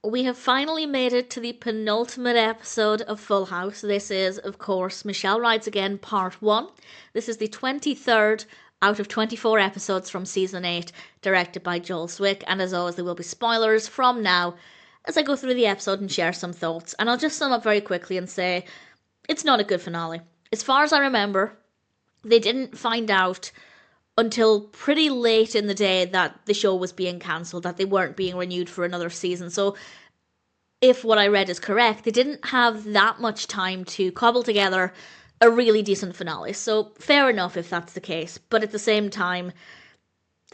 We have finally made it to the penultimate episode of Full House. This is, of course, Michelle Rides Again Part 1. This is the 23rd out of 24 episodes from Season 8, directed by Joel Zwick, and as always there will be spoilers from now as I go through the episode and share some thoughts. And I'll just sum up very quickly and say, it's not a good finale. As far as I remember, they didn't find out until pretty late in the day that the show was being cancelled, that they weren't being renewed for another season. So if what I read is correct, they didn't have that much time to cobble together a really decent finale. So fair enough if that's the case, but at the same time,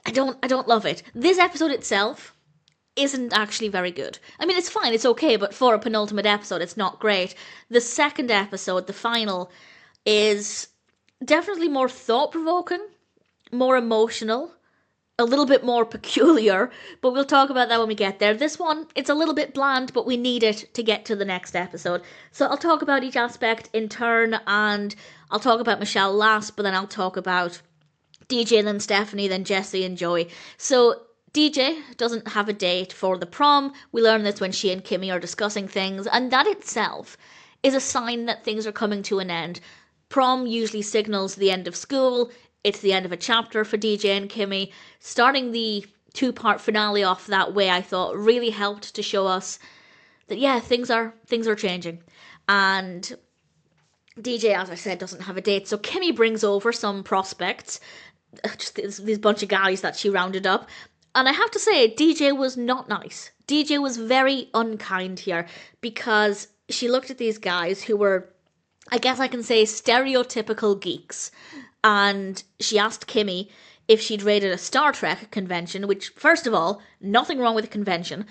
I don't love it. This episode itself isn't actually very good. I mean, it's fine, it's okay, but for a penultimate episode, it's not great. The second episode, the final, is definitely more thought-provoking, more emotional, a little bit more peculiar, but we'll talk about that when we get there. This one, it's a little bit bland, but we need it to get to the next episode. So I'll talk about each aspect in turn, and I'll talk about Michelle last, but then I'll talk about DJ, then Stephanie, then Jessie and Joey. So DJ doesn't have a date for the prom. We learn this when she and Kimmy are discussing things, and that itself is a sign that things are coming to an end. Prom usually signals the end of school. It's the end of a chapter for DJ and Kimmy. Starting the two-part finale off that way, I thought, really helped to show us that, yeah, things are changing. And DJ, as I said, doesn't have a date. So Kimmy brings over some prospects, just these bunch of guys that she rounded up. And I have to say, DJ was not nice. DJ was very unkind here, because she looked at these guys who were, I guess I can say, stereotypical geeks. And she asked Kimmy if she'd raided a Star Trek convention, which, first of all, nothing wrong with a convention.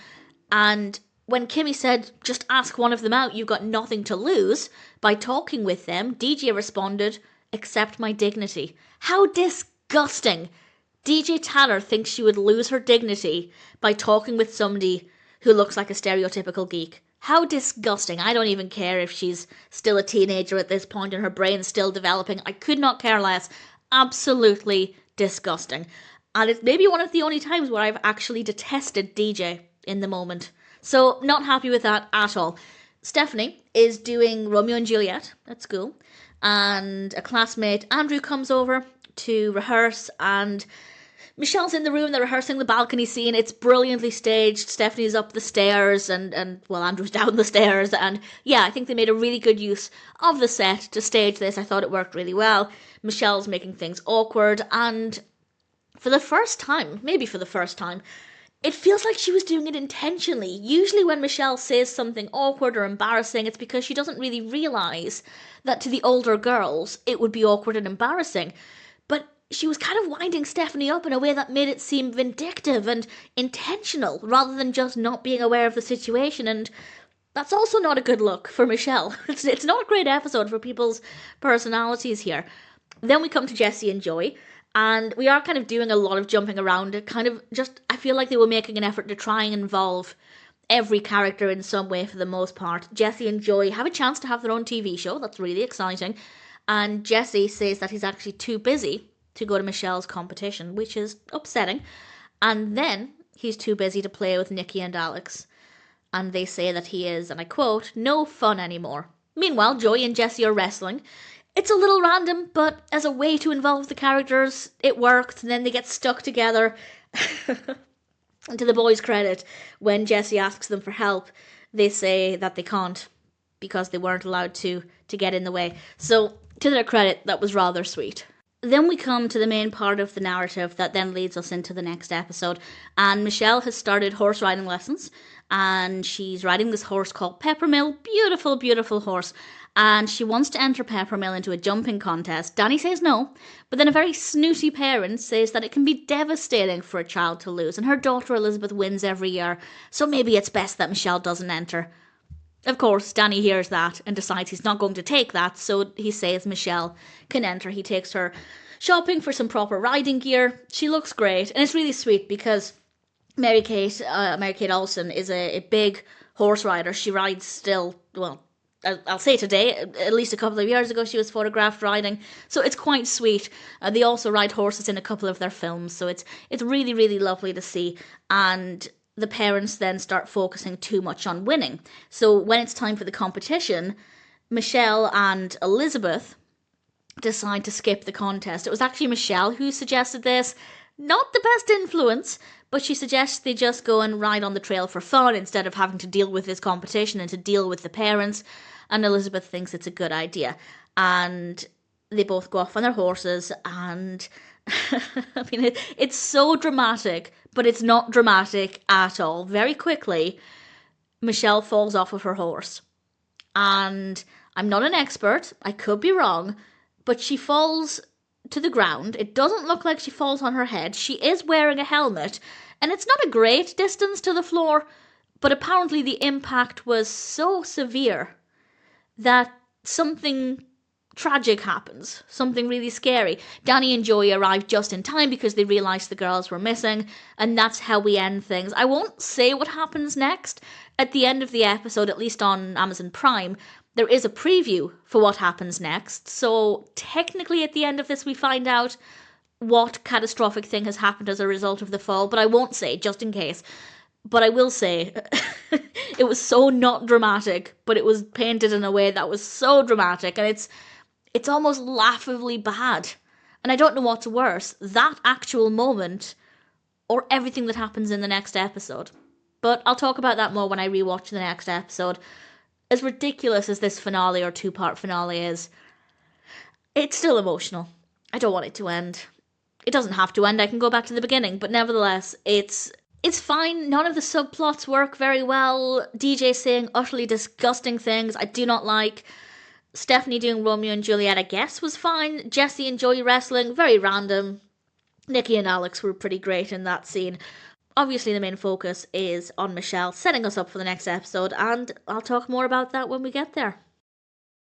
And when Kimmy said, just ask one of them out, you've got nothing to lose, by talking with them, DJ responded, accept my dignity. How disgusting! DJ Tanner thinks she would lose her dignity by talking with somebody who looks like a stereotypical geek. How disgusting. I don't even care if she's still a teenager at this point and her brain's still developing. I could not care less. Absolutely disgusting. And it's maybe one of the only times where I've actually detested DJ in the moment. So, not happy with that at all. Stephanie is doing Romeo and Juliet at school, and a classmate, Andrew, comes over to rehearse, and Michelle's in the room, they're rehearsing the balcony scene. It's brilliantly staged. Stephanie's up the stairs and Andrew's down the stairs. And yeah, I think they made a really good use of the set to stage this. I thought it worked really well. Michelle's making things awkward, and for the first time, maybe for the first time, it feels like she was doing it intentionally. Usually when Michelle says something awkward or embarrassing, it's because she doesn't really realise that to the older girls it would be awkward and embarrassing. But she was kind of winding Stephanie up in a way that made it seem vindictive and intentional, rather than just not being aware of the situation, and that's also not a good look for Michelle. It's not a great episode for people's personalities here. Then we come to Jessie and Joey, and we are kind of doing a lot of jumping around. It kind of just, I feel like they were making an effort to try and involve every character in some way for the most part. Jessie and Joey have a chance to have their own TV show. That's really exciting. And Jessie says that he's actually too busy to go to Michelle's competition, which is upsetting. And then he's too busy to play with Nicky and Alex. And they say that he is, and I quote, no fun anymore. Meanwhile, Joey and Jessie are wrestling. It's a little random, but as a way to involve the characters, it worked, and then they get stuck together. And to the boys' credit, when Jessie asks them for help, they say that they can't, because they weren't allowed to get in the way. So, to their credit, that was rather sweet. Then we come to the main part of the narrative that then leads us into the next episode. And Michelle has started horse riding lessons, and she's riding this horse called Peppermill. Beautiful, beautiful horse. And she wants to enter Peppermill into a jumping contest. Danny says no, but then a very snooty parent says that it can be devastating for a child to lose, and her daughter Elizabeth wins every year, so maybe it's best that Michelle doesn't enter. Of course, Danny hears that and decides he's not going to take that, so he says Michelle can enter. He takes her shopping for some proper riding gear. She looks great, and it's really sweet because Mary-Kate Olsen is a big horse rider. She rides still, well, I'll say today, at least a couple of years ago, she was photographed riding, so it's quite sweet. They also ride horses in a couple of their films, so it's really, really lovely to see. And the parents then start focusing too much on winning. So when it's time for the competition, Michelle and Elizabeth decide to skip the contest. It was actually Michelle who suggested this. Not the best influence, but she suggests they just go and ride on the trail for fun instead of having to deal with this competition and to deal with the parents. And Elizabeth thinks it's a good idea. And they both go off on their horses, and I mean, it's so dramatic, but it's not dramatic at all. Very quickly, Michelle falls off of her horse. And I'm not an expert, I could be wrong, but she falls to the ground. It doesn't look like she falls on her head. She is wearing a helmet, and it's not a great distance to the floor, but apparently the impact was so severe that something tragic happens. Something really scary. Danny and Joey arrive just in time because they realise the girls were missing, and that's how we end things. I won't say what happens next. At the end of the episode, at least on Amazon Prime, there is a preview for what happens next. So technically at the end of this we find out what catastrophic thing has happened as a result of the fall, but I won't say, just in case. But I will say, it was so not dramatic, but it was painted in a way that was so dramatic, and it's almost laughably bad. And I don't know what's worse, that actual moment or everything that happens in the next episode. But I'll talk about that more when I rewatch the next episode. As ridiculous as this finale or two-part finale is, it's still emotional. I don't want it to end. It doesn't have to end, I can go back to the beginning, but nevertheless, it's fine. None of the subplots work very well. DJ saying utterly disgusting things I do not like. Stephanie doing Romeo and Juliet, I guess, was fine. Jesse and Joey wrestling, very random. Nicky and Alex were pretty great in that scene. Obviously, the main focus is on Michelle, setting us up for the next episode, and I'll talk more about that when we get there.